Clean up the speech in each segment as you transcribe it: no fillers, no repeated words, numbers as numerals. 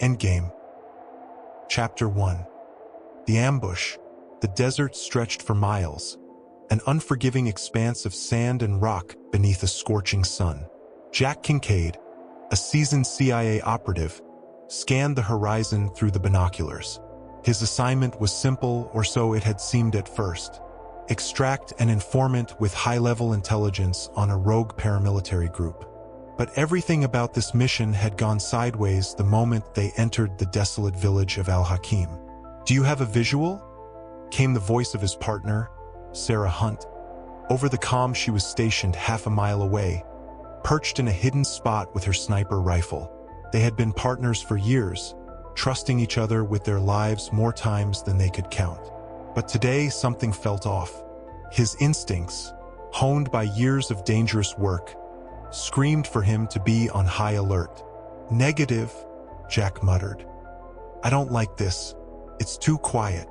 Endgame. Chapter 1. The ambush. The desert stretched for miles, an unforgiving expanse of sand and rock beneath a scorching sun. Jack Kincaid, a seasoned CIA operative, scanned the horizon through the binoculars. His assignment was simple, or so it had seemed at first. Extract an informant with high-level intelligence on a rogue paramilitary group. But everything about this mission had gone sideways the moment they entered the desolate village of Al-Hakim. "Do you have a visual?" came the voice of his partner, Sarah Hunt. Over the comm, she was stationed half a mile away, perched in a hidden spot with her sniper rifle. They had been partners for years, trusting each other with their lives more times than they could count. But today, something felt off. His instincts, honed by years of dangerous work, screamed for him to be on high alert. "Negative," Jack muttered. "I don't like this. It's too quiet."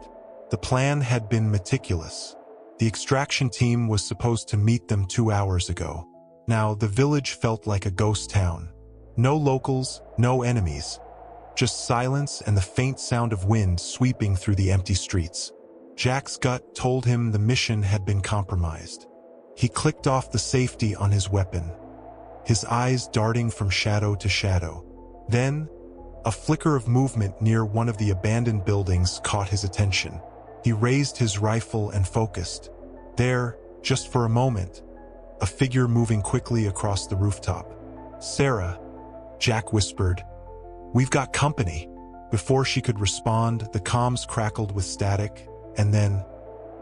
The plan had been meticulous. The extraction team was supposed to meet them 2 hours ago. Now, the village felt like a ghost town. No locals, no enemies. Just silence and the faint sound of wind sweeping through the empty streets. Jack's gut told him the mission had been compromised. He clicked off the safety on his weapon, his eyes darting from shadow to shadow. Then, a flicker of movement near one of the abandoned buildings caught his attention. He raised his rifle and focused. There, just for a moment, a figure moving quickly across the rooftop. "Sarah," Jack whispered. "We've got company." Before she could respond, the comms crackled with static, and then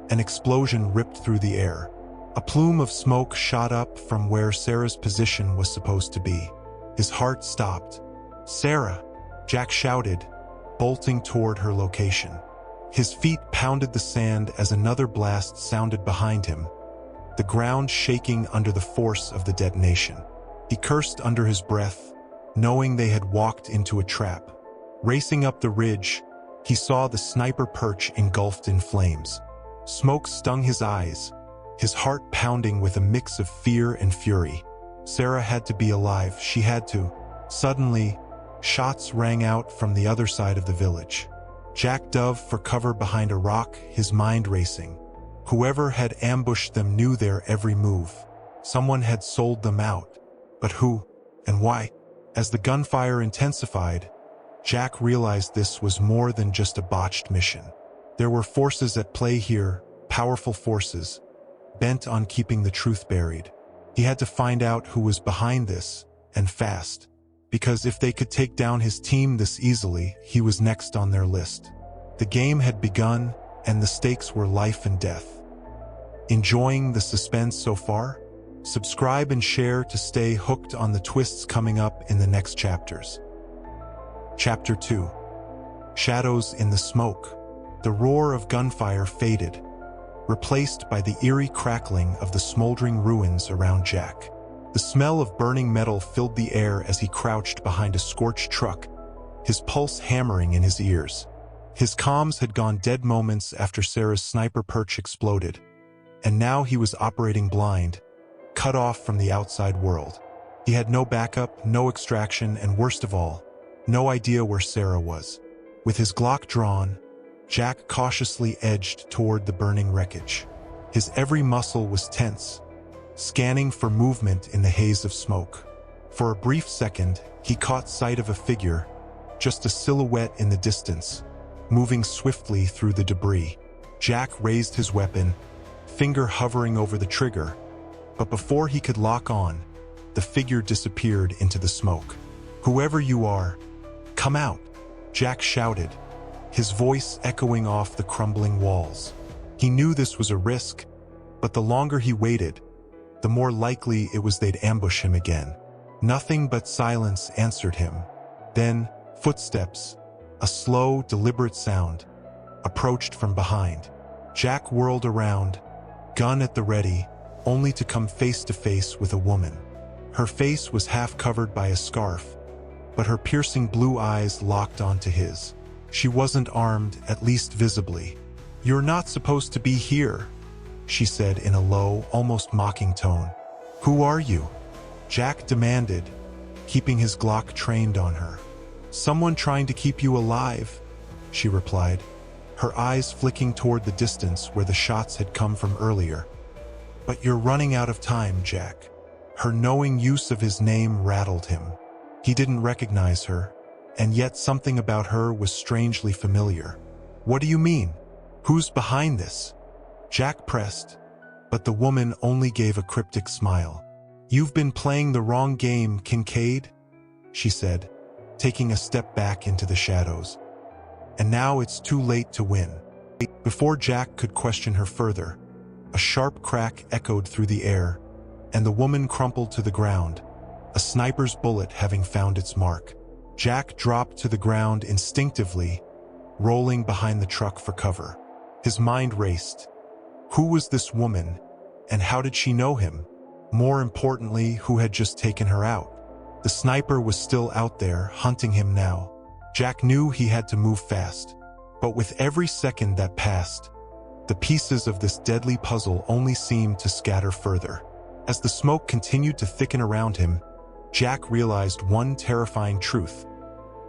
an explosion ripped through the air. A plume of smoke shot up from where Sarah's position was supposed to be. His heart stopped. "Sarah!" Jack shouted, bolting toward her location. His feet pounded the sand as another blast sounded behind him, the ground shaking under the force of the detonation. He cursed under his breath, knowing they had walked into a trap. Racing up the ridge, he saw the sniper perch engulfed in flames. Smoke stung his eyes, his heart pounding with a mix of fear and fury. Sarah had to be alive, she had to. Suddenly, shots rang out from the other side of the village. Jack dove for cover behind a rock, his mind racing. Whoever had ambushed them knew their every move. Someone had sold them out. But who and why? As the gunfire intensified, Jack realized this was more than just a botched mission. There were forces at play here, powerful forces, bent on keeping the truth buried. He had to find out who was behind this, and fast. Because if they could take down his team this easily, he was next on their list. The game had begun, and the stakes were life and death. Enjoying the suspense so far? Subscribe and share to stay hooked on the twists coming up in the next chapters. Chapter 2. Shadows in the smoke. The roar of gunfire faded, replaced by the eerie crackling of the smoldering ruins around Jack. The smell of burning metal filled the air as he crouched behind a scorched truck, his pulse hammering in his ears. His comms had gone dead moments after Sarah's sniper perch exploded, and now he was operating blind, cut off from the outside world. He had no backup, no extraction, and worst of all, no idea where Sarah was. With his Glock drawn, Jack cautiously edged toward the burning wreckage. His every muscle was tense, scanning for movement in the haze of smoke. For a brief second, he caught sight of a figure, just a silhouette in the distance, moving swiftly through the debris. Jack raised his weapon, finger hovering over the trigger, but before he could lock on, the figure disappeared into the smoke. "Whoever you are, come out," Jack shouted, his voice echoing off the crumbling walls. He knew this was a risk, but the longer he waited, the more likely it was they'd ambush him again. Nothing but silence answered him. Then, footsteps, a slow, deliberate sound, approached from behind. Jack whirled around, gun at the ready, only to come face to face with a woman. Her face was half covered by a scarf, but her piercing blue eyes locked onto his. She wasn't armed, at least visibly. "You're not supposed to be here," she said in a low, almost mocking tone. "Who are you?" Jack demanded, keeping his Glock trained on her. "Someone trying to keep you alive," she replied, her eyes flicking toward the distance where the shots had come from earlier. "But you're running out of time, Jack." Her knowing use of his name rattled him. He didn't recognize her, and yet something about her was strangely familiar. "What do you mean? Who's behind this?" Jack pressed, but the woman only gave a cryptic smile. "You've been playing the wrong game, Kincaid," she said, taking a step back into the shadows. "And now it's too late to win." Before Jack could question her further, a sharp crack echoed through the air, and the woman crumpled to the ground, a sniper's bullet having found its mark. Jack dropped to the ground instinctively, rolling behind the truck for cover. His mind raced. Who was this woman, and how did she know him? More importantly, who had just taken her out? The sniper was still out there, hunting him now. Jack knew he had to move fast, but with every second that passed, the pieces of this deadly puzzle only seemed to scatter further. As the smoke continued to thicken around him, Jack realized one terrifying truth.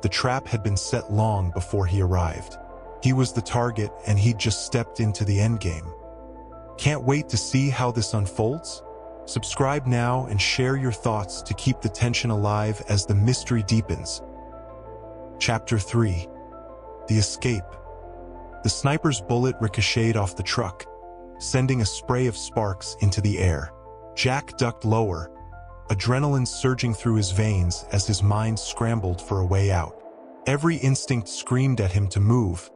The trap had been set long before he arrived. He was the target, and he'd just stepped into the endgame. Can't wait to see how this unfolds? Subscribe now and share your thoughts to keep the tension alive as the mystery deepens. Chapter 3. The Escape. The sniper's bullet ricocheted off the truck, sending a spray of sparks into the air. Jack ducked lower, adrenaline surging through his veins as his mind scrambled for a way out. Every instinct screamed at him to move,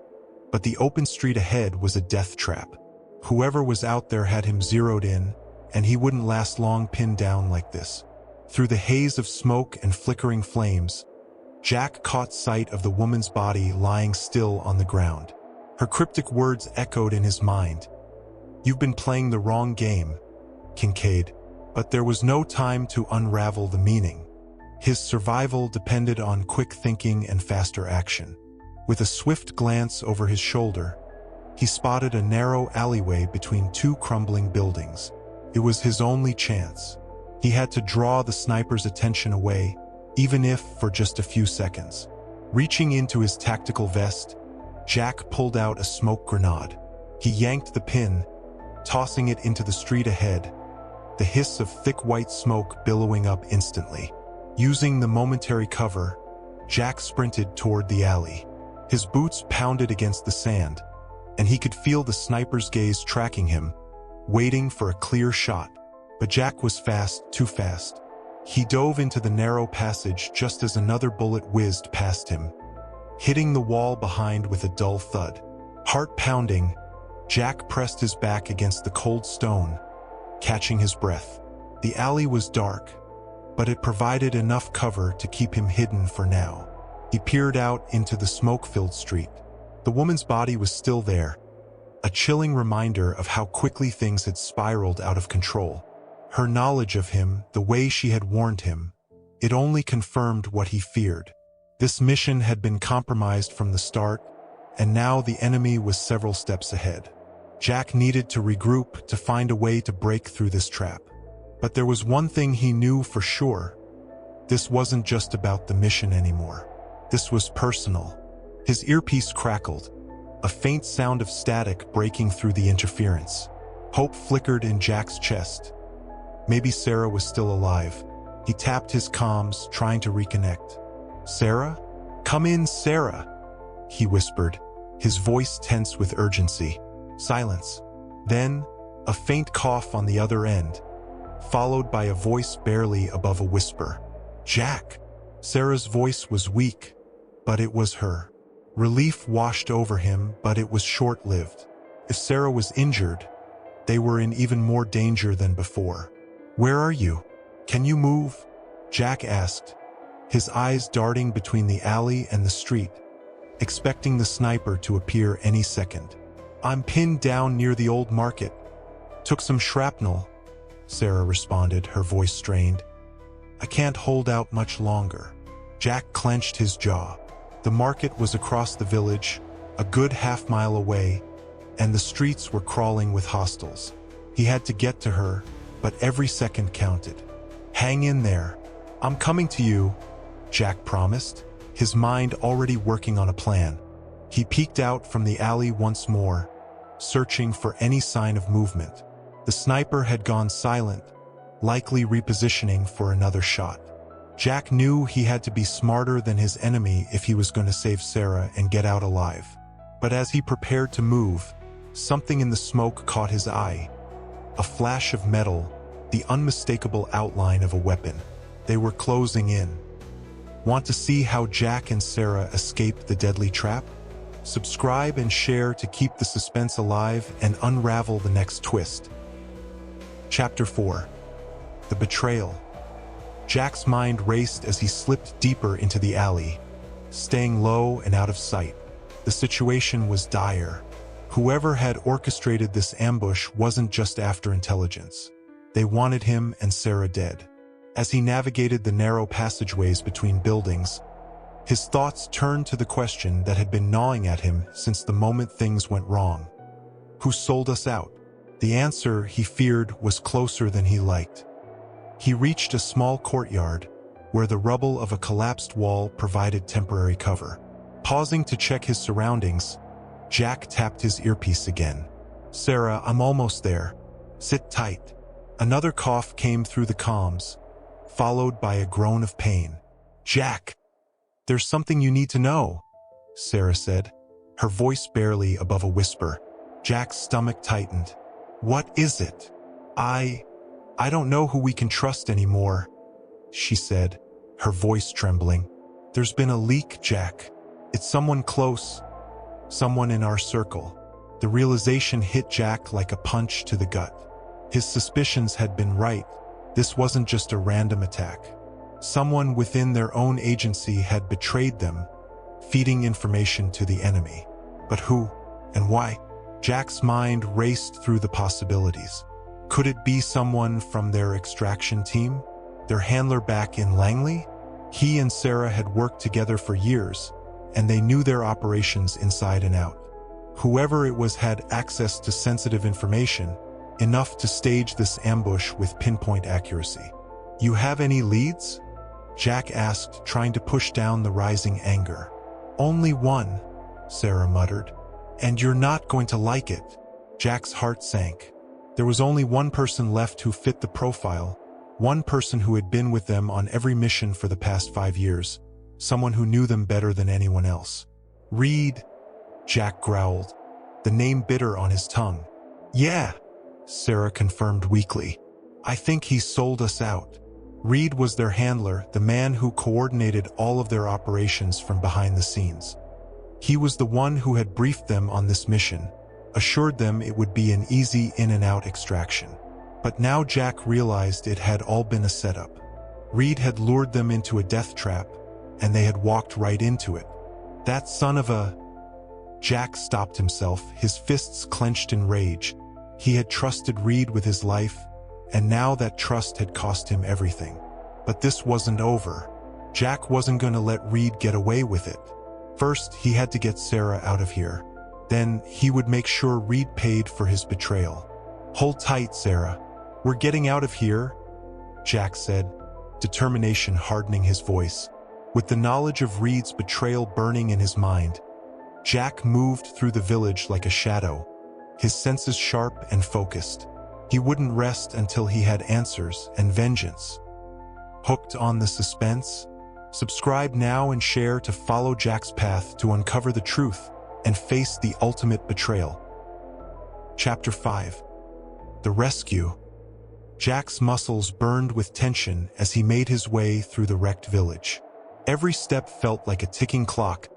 but the open street ahead was a death trap. Whoever was out there had him zeroed in, and he wouldn't last long pinned down like this. Through the haze of smoke and flickering flames, Jack caught sight of the woman's body lying still on the ground. Her cryptic words echoed in his mind. "You've been playing the wrong game, Kincaid." But there was no time to unravel the meaning. His survival depended on quick thinking and faster action. With a swift glance over his shoulder, he spotted a narrow alleyway between two crumbling buildings. It was his only chance. He had to draw the sniper's attention away, even if for just a few seconds. Reaching into his tactical vest, Jack pulled out a smoke grenade. He yanked the pin, tossing it into the street ahead, the hiss of thick white smoke billowing up instantly. Using the momentary cover, Jack sprinted toward the alley. His boots pounded against the sand, and he could feel the sniper's gaze tracking him, waiting for a clear shot. But Jack was fast, too fast. He dove into the narrow passage just as another bullet whizzed past him, hitting the wall behind with a dull thud. Heart pounding, Jack pressed his back against the cold stone, catching his breath. The alley was dark, but it provided enough cover to keep him hidden for now. He peered out into the smoke-filled street. The woman's body was still there, a chilling reminder of how quickly things had spiraled out of control. Her knowledge of him, the way she had warned him, it only confirmed what he feared. This mission had been compromised from the start, and now the enemy was several steps ahead. Jack needed to regroup to find a way to break through this trap. But there was one thing he knew for sure. This wasn't just about the mission anymore. This was personal. His earpiece crackled, a faint sound of static breaking through the interference. Hope flickered in Jack's chest. Maybe Sarah was still alive. He tapped his comms, trying to reconnect. "Sarah? Come in, Sarah," he whispered, his voice tense with urgency. Silence. Then, a faint cough on the other end, followed by a voice barely above a whisper. "Jack." Sarah's voice was weak, but it was her. Relief washed over him, but it was short-lived. If Sarah was injured, they were in even more danger than before. "Where are you? Can you move?" Jack asked, his eyes darting between the alley and the street, expecting the sniper to appear any second. "I'm pinned down near the old market. Took some shrapnel," Sarah responded, her voice strained. "I can't hold out much longer." Jack clenched his jaw. The market was across the village, a good half-mile away, and the streets were crawling with hostiles. He had to get to her, but every second counted. "Hang in there. I'm coming to you," Jack promised. his mind already working on a plan. He peeked out from the alley once more, searching for any sign of movement. The sniper had gone silent, likely repositioning for another shot. Jack knew he had to be smarter than his enemy if he was going to save Sarah and get out alive. But as he prepared to move, something in the smoke caught his eye. A flash of metal, the unmistakable outline of a weapon. They were closing in. Want to see how Jack and Sarah escaped the deadly trap? Subscribe and share to keep the suspense alive and unravel the next twist. Chapter 4. The Betrayal. Jack's mind raced as he slipped deeper into the alley, staying low and out of sight. The situation was dire. Whoever had orchestrated this ambush wasn't just after intelligence. They wanted him and Sarah dead. As he navigated the narrow passageways between buildings, his thoughts turned to the question that had been gnawing at him since the moment things went wrong. Who sold us out? The answer, he feared, was closer than he liked. He reached a small courtyard where the rubble of a collapsed wall provided temporary cover. Pausing to check his surroundings, Jack tapped his earpiece again. "Sarah, I'm almost there. Sit tight." Another cough came through the comms, followed by a groan of pain. "Jack, there's something you need to know," Sarah said, her voice barely above a whisper. Jack's stomach tightened. "What is it?" I don't know who we can trust anymore," she said, her voice trembling. "There's been a leak, Jack. It's someone close, someone in our circle." The realization hit Jack like a punch to the gut. His suspicions had been right. This wasn't just a random attack. Someone within their own agency had betrayed them, feeding information to the enemy. But who and why? Jack's mind raced through the possibilities. Could it be someone from their extraction team? Their handler back in Langley? He and Sarah had worked together for years, and they knew their operations inside and out. Whoever it was had access to sensitive information, enough to stage this ambush with pinpoint accuracy. "You have any leads?" Jack asked, trying to push down the rising anger. "Only one," Sarah muttered. "And you're not going to like it." Jack's heart sank. There was only one person left who fit the profile, one person who had been with them on every mission for the past 5 years, someone who knew them better than anyone else. "Reed," Jack growled, the name bitter on his tongue. "Yeah," Sarah confirmed weakly. "I think he sold us out." Reed was their handler, the man who coordinated all of their operations from behind the scenes. He was the one who had briefed them on this mission, assured them it would be an easy in-and-out extraction. But now Jack realized it had all been a setup. Reed had lured them into a death trap, and they had walked right into it. That son of a... Jack stopped himself, his fists clenched in rage. He had trusted Reed with his life, and now that trust had cost him everything. But this wasn't over. Jack wasn't going to let Reed get away with it. First, he had to get Sarah out of here. Then, he would make sure Reed paid for his betrayal. "Hold tight, Sarah. We're getting out of here," Jack said, determination hardening his voice. With the knowledge of Reed's betrayal burning in his mind, Jack moved through the village like a shadow, his senses sharp and focused. He wouldn't rest until he had answers and vengeance. Hooked on the suspense? Subscribe now and share to follow Jack's path to uncover the truth and face the ultimate betrayal. Chapter 5. The Rescue. Jack's muscles burned with tension as he made his way through the wrecked village. Every step felt like a ticking clock,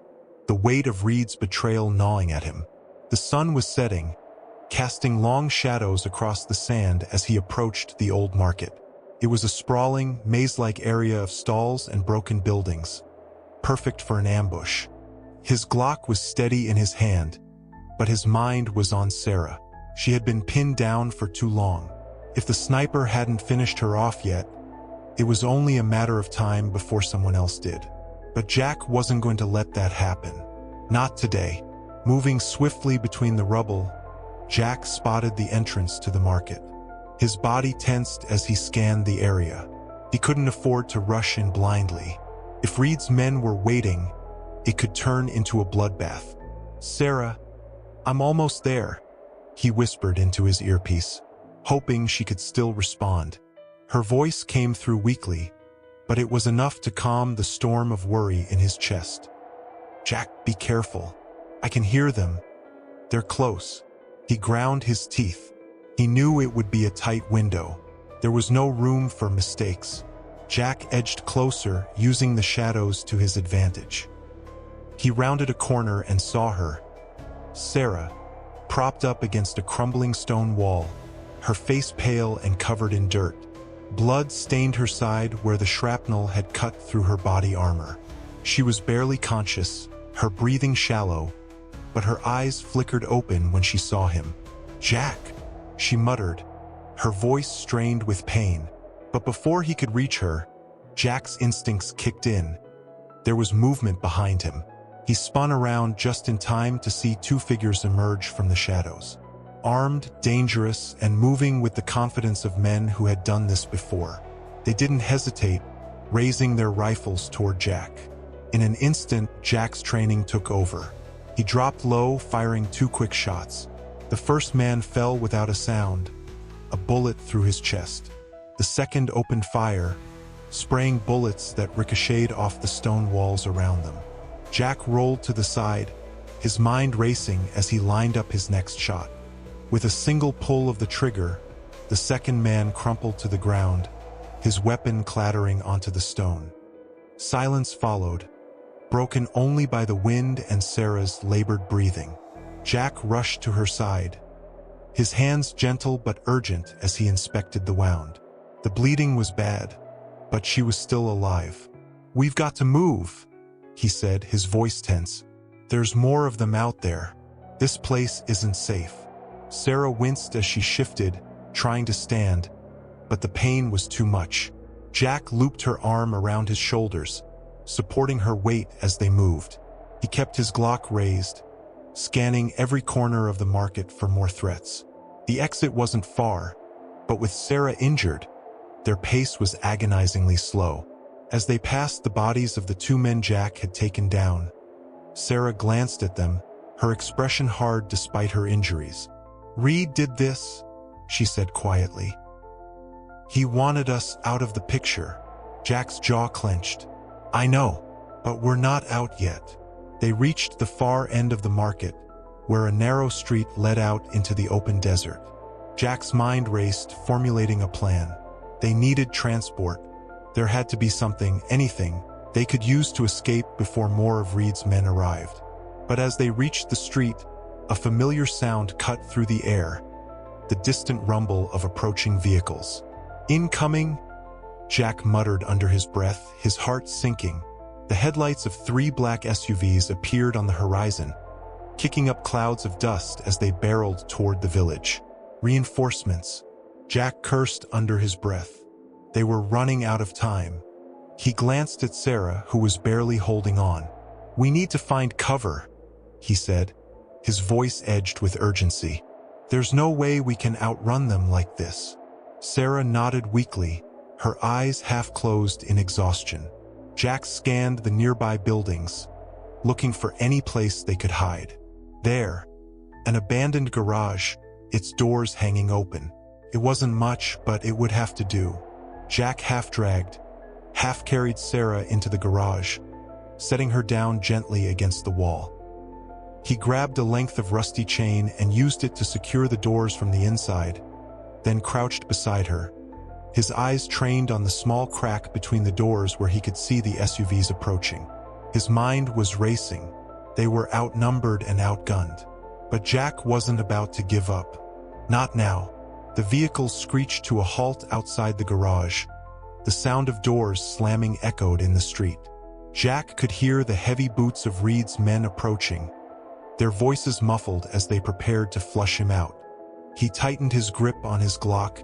the weight of Reed's betrayal gnawing at him. The sun was setting, casting long shadows across the sand as he approached the old market. It was a sprawling, maze-like area of stalls and broken buildings, perfect for an ambush. His Glock was steady in his hand, but his mind was on Sarah. She had been pinned down for too long. If the sniper hadn't finished her off yet, it was only a matter of time before someone else did. But Jack wasn't going to let that happen. Not today. Moving swiftly between the rubble, Jack spotted the entrance to the market. His body tensed as he scanned the area. He couldn't afford to rush in blindly. If Reed's men were waiting, it could turn into a bloodbath. "Sarah, I'm almost there," he whispered into his earpiece, hoping she could still respond. Her voice came through weakly, but it was enough to calm the storm of worry in his chest. "Jack, be careful. I can hear them. They're close." He ground his teeth. He knew it would be a tight window. There was no room for mistakes. Jack edged closer, using the shadows to his advantage. He rounded a corner and saw her, Sarah, propped up against a crumbling stone wall, her face pale and covered in dirt. Blood stained her side where the shrapnel had cut through her body armor. She was barely conscious, her breathing shallow, but her eyes flickered open when she saw him. "Jack," she muttered, her voice strained with pain. But before he could reach her, Jack's instincts kicked in. There was movement behind him. He spun around just in time to see two figures emerge from the shadows. Armed, dangerous, and moving with the confidence of men who had done this before. They didn't hesitate, raising their rifles toward Jack. In an instant, Jack's training took over. He dropped low, firing 2 quick shots. The first man fell without a sound, a bullet through his chest. The second opened fire, spraying bullets that ricocheted off the stone walls around them. Jack rolled to the side, his mind racing as he lined up his next shot. With a single pull of the trigger, the second man crumpled to the ground, his weapon clattering onto the stone. Silence followed, broken only by the wind and Sarah's labored breathing. Jack rushed to her side, his hands gentle but urgent as he inspected the wound. The bleeding was bad, but she was still alive. "We've got to move," he said, his voice tense. "There's more of them out there. This place isn't safe." Sarah winced as she shifted, trying to stand, but the pain was too much. Jack looped her arm around his shoulders, supporting her weight as they moved. He kept his Glock raised, scanning every corner of the market for more threats. The exit wasn't far, but with Sarah injured, their pace was agonizingly slow. As they passed the bodies of the 2 men Jack had taken down, Sarah glanced at them, her expression hard despite her injuries. "Reed did this," she said quietly. "He wanted us out of the picture." Jack's jaw clenched. "I know, but we're not out yet." They reached the far end of the market, where a narrow street led out into the open desert. Jack's mind raced, formulating a plan. They needed transport. There had to be something, anything, they could use to escape before more of Reed's men arrived. But as they reached the street, a familiar sound cut through the air, the distant rumble of approaching vehicles. "Incoming," Jack muttered under his breath, his heart sinking. The headlights of 3 black SUVs appeared on the horizon, kicking up clouds of dust as they barreled toward the village. "Reinforcements," Jack cursed under his breath. They were running out of time. He glanced at Sarah, who was barely holding on. "We need to find cover," he said, his voice edged with urgency. "There's no way we can outrun them like this." Sarah nodded weakly, her eyes half closed in exhaustion. Jack scanned the nearby buildings, looking for any place they could hide. There, an abandoned garage, its doors hanging open. It wasn't much, but it would have to do. Jack half-dragged, half-carried Sarah into the garage, setting her down gently against the wall. He grabbed a length of rusty chain and used it to secure the doors from the inside, then crouched beside her, his eyes trained on the small crack between the doors where he could see the SUVs approaching. His mind was racing. They were outnumbered and outgunned. But Jack wasn't about to give up. Not now. The vehicle screeched to a halt outside the garage. The sound of doors slamming echoed in the street. Jack could hear the heavy boots of Reed's men approaching, their voices muffled as they prepared to flush him out. He tightened his grip on his Glock,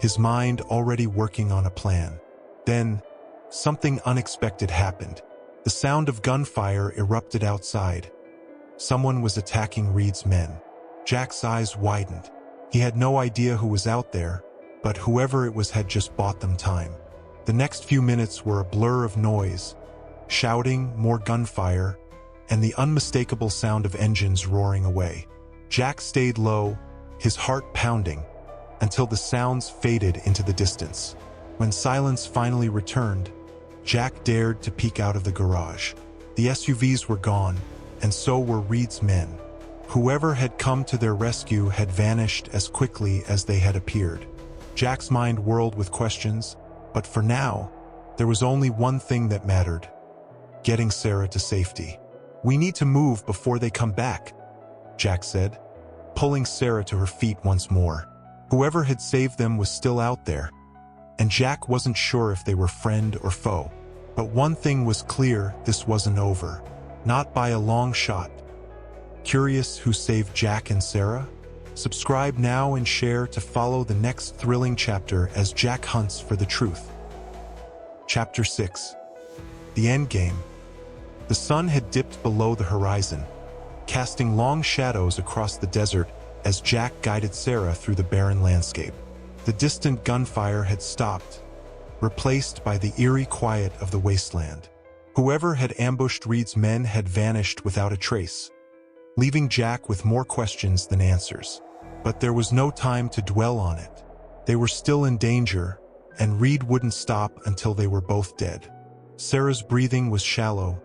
his mind already working on a plan. Then, something unexpected happened. The sound of gunfire erupted outside. Someone was attacking Reed's men. Jack's eyes widened. He had no idea who was out there, but whoever it was had just bought them time. The next few minutes were a blur of noise, shouting, more gunfire, and the unmistakable sound of engines roaring away. Jack stayed low, his heart pounding, until the sounds faded into the distance. When silence finally returned, Jack dared to peek out of the garage. The SUVs were gone, and so were Reed's men. Whoever had come to their rescue had vanished as quickly as they had appeared. Jack's mind whirled with questions, but for now, there was only one thing that mattered: getting Sarah to safety. "We need to move before they come back," Jack said, pulling Sarah to her feet once more. Whoever had saved them was still out there, and Jack wasn't sure if they were friend or foe. But one thing was clear: this wasn't over. Not by a long shot. Curious who saved Jack and Sarah? Subscribe now and share to follow the next thrilling chapter as Jack hunts for the truth. Chapter 6. The Endgame. The sun had dipped below the horizon, casting long shadows across the desert as Jack guided Sarah through the barren landscape. The distant gunfire had stopped, replaced by the eerie quiet of the wasteland. Whoever had ambushed Reed's men had vanished without a trace, leaving Jack with more questions than answers. But there was no time to dwell on it. They were still in danger, and Reed wouldn't stop until they were both dead. Sarah's breathing was shallow,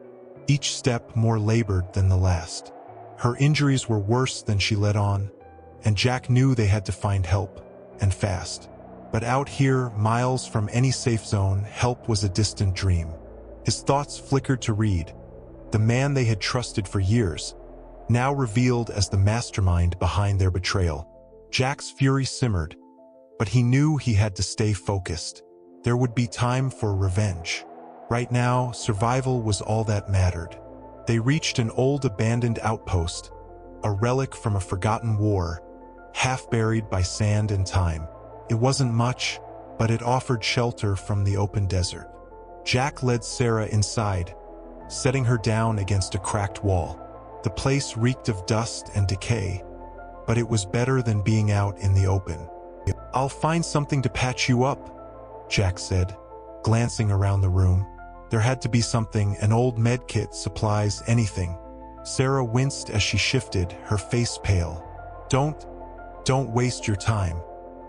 each step more labored than the last. Her injuries were worse than she let on, and Jack knew they had to find help, and fast. But out here, miles from any safe zone, help was a distant dream. His thoughts flickered to Reed, the man they had trusted for years, now revealed as the mastermind behind their betrayal. Jack's fury simmered, but he knew he had to stay focused. There would be time for revenge. Right now, survival was all that mattered. They reached an old abandoned outpost, a relic from a forgotten war, half buried by sand and time. It wasn't much, but it offered shelter from the open desert. Jack led Sarah inside, setting her down against a cracked wall. The place reeked of dust and decay, but it was better than being out in the open. "I'll find something to patch you up," Jack said, glancing around the room. There had to be something: an old med kit, supplies, anything. Sarah winced as she shifted, her face pale. Don't waste your time.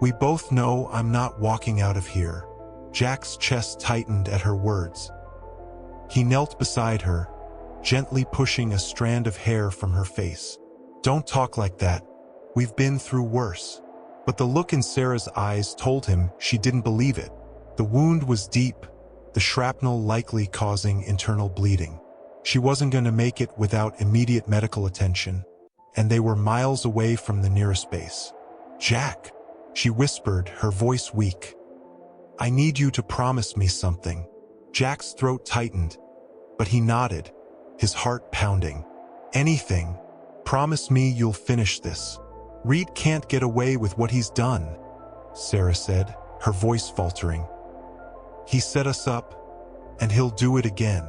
We both know I'm not walking out of here." Jack's chest tightened at her words. He knelt beside her, gently pushing a strand of hair from her face. "Don't talk like that. We've been through worse." But the look in Sarah's eyes told him she didn't believe it. The wound was deep, the shrapnel likely causing internal bleeding. She wasn't going to make it without immediate medical attention, and they were miles away from the nearest base. "Jack," she whispered, her voice weak. "I need you to promise me something." Jack's throat tightened, but he nodded, his heart pounding. "Anything. Promise me you'll finish this." "Reed can't get away with what he's done," Sarah said, her voice faltering. "He set us up, and he'll do it again."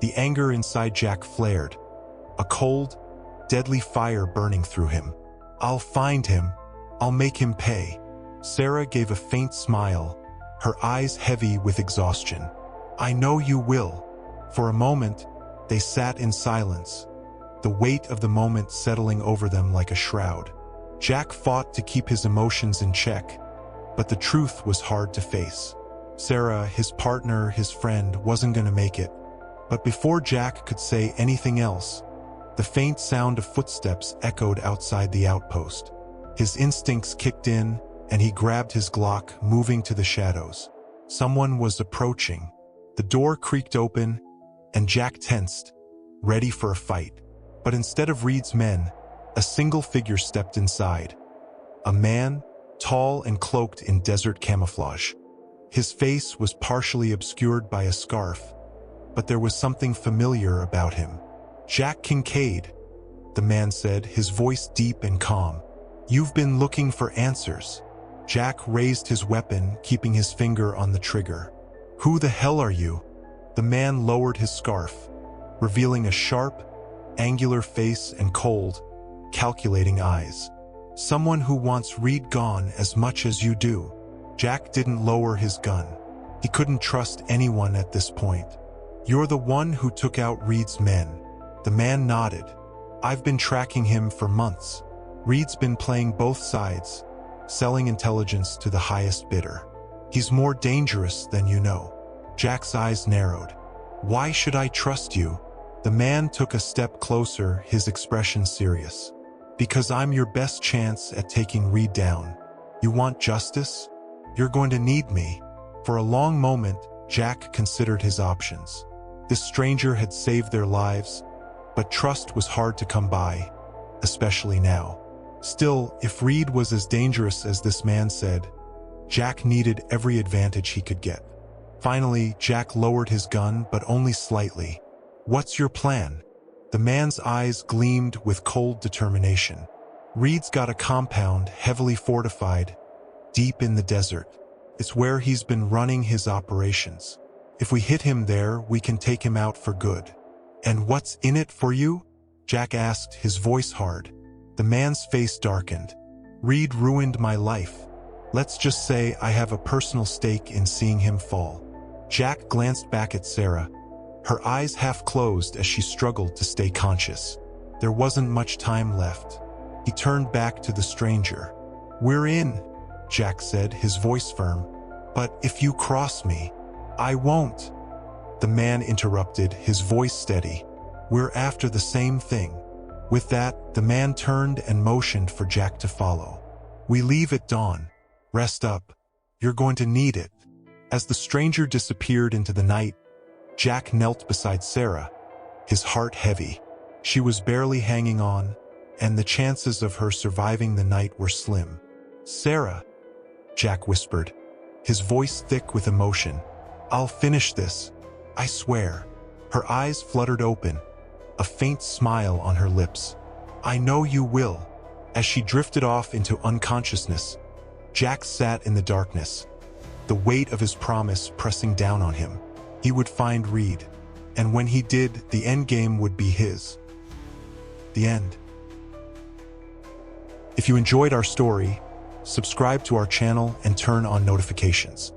The anger inside Jack flared, a cold, deadly fire burning through him. "I'll find him. I'll make him pay." Sarah gave a faint smile, her eyes heavy with exhaustion. "I know you will." For a moment, they sat in silence, the weight of the moment settling over them like a shroud. Jack fought to keep his emotions in check, but the truth was hard to face. Sarah, his partner, his friend, wasn't going to make it. But before Jack could say anything else, the faint sound of footsteps echoed outside the outpost. His instincts kicked in, and he grabbed his Glock, moving to the shadows. Someone was approaching. The door creaked open, and Jack tensed, ready for a fight. But instead of Reed's men, a single figure stepped inside. A man, tall and cloaked in desert camouflage. His face was partially obscured by a scarf, but there was something familiar about him. "Jack Kincaid," the man said, his voice deep and calm. "You've been looking for answers." Jack raised his weapon, keeping his finger on the trigger. "Who the hell are you?" The man lowered his scarf, revealing a sharp, angular face and cold, calculating eyes. "Someone who wants Reed gone as much as you do." Jack didn't lower his gun. He couldn't trust anyone at this point. "You're the one who took out Reed's men." The man nodded. "I've been tracking him for months. Reed's been playing both sides, selling intelligence to the highest bidder. He's more dangerous than you know." Jack's eyes narrowed. "Why should I trust you?" The man took a step closer, his expression serious. "Because I'm your best chance at taking Reed down. You want justice? You're going to need me." For a long moment, Jack considered his options. This stranger had saved their lives, but trust was hard to come by, especially now. Still, if Reed was as dangerous as this man said, Jack needed every advantage he could get. Finally, Jack lowered his gun, but only slightly. "What's your plan?" The man's eyes gleamed with cold determination. "Reed's got a compound heavily fortified, deep in the desert. It's where he's been running his operations. If we hit him there, we can take him out for good." "And what's in it for you?" Jack asked, his voice hard. The man's face darkened. "Reed ruined my life. Let's just say I have a personal stake in seeing him fall." Jack glanced back at Sarah, her eyes half closed as she struggled to stay conscious. There wasn't much time left. He turned back to the stranger. "We're in," Jack said, his voice firm. "But if you cross me, I won't." The man interrupted, his voice steady. "We're after the same thing." With that, the man turned and motioned for Jack to follow. "We leave at dawn. Rest up. You're going to need it." As the stranger disappeared into the night, Jack knelt beside Sarah, his heart heavy. She was barely hanging on, and the chances of her surviving the night were slim. "Sarah," Jack whispered, his voice thick with emotion. "I'll finish this. I swear." Her eyes fluttered open, a faint smile on her lips. "I know you will." As she drifted off into unconsciousness, Jack sat in the darkness, the weight of his promise pressing down on him. He would find Reed, and when he did, the endgame would be his. The end. If you enjoyed our story, subscribe to our channel and turn on notifications.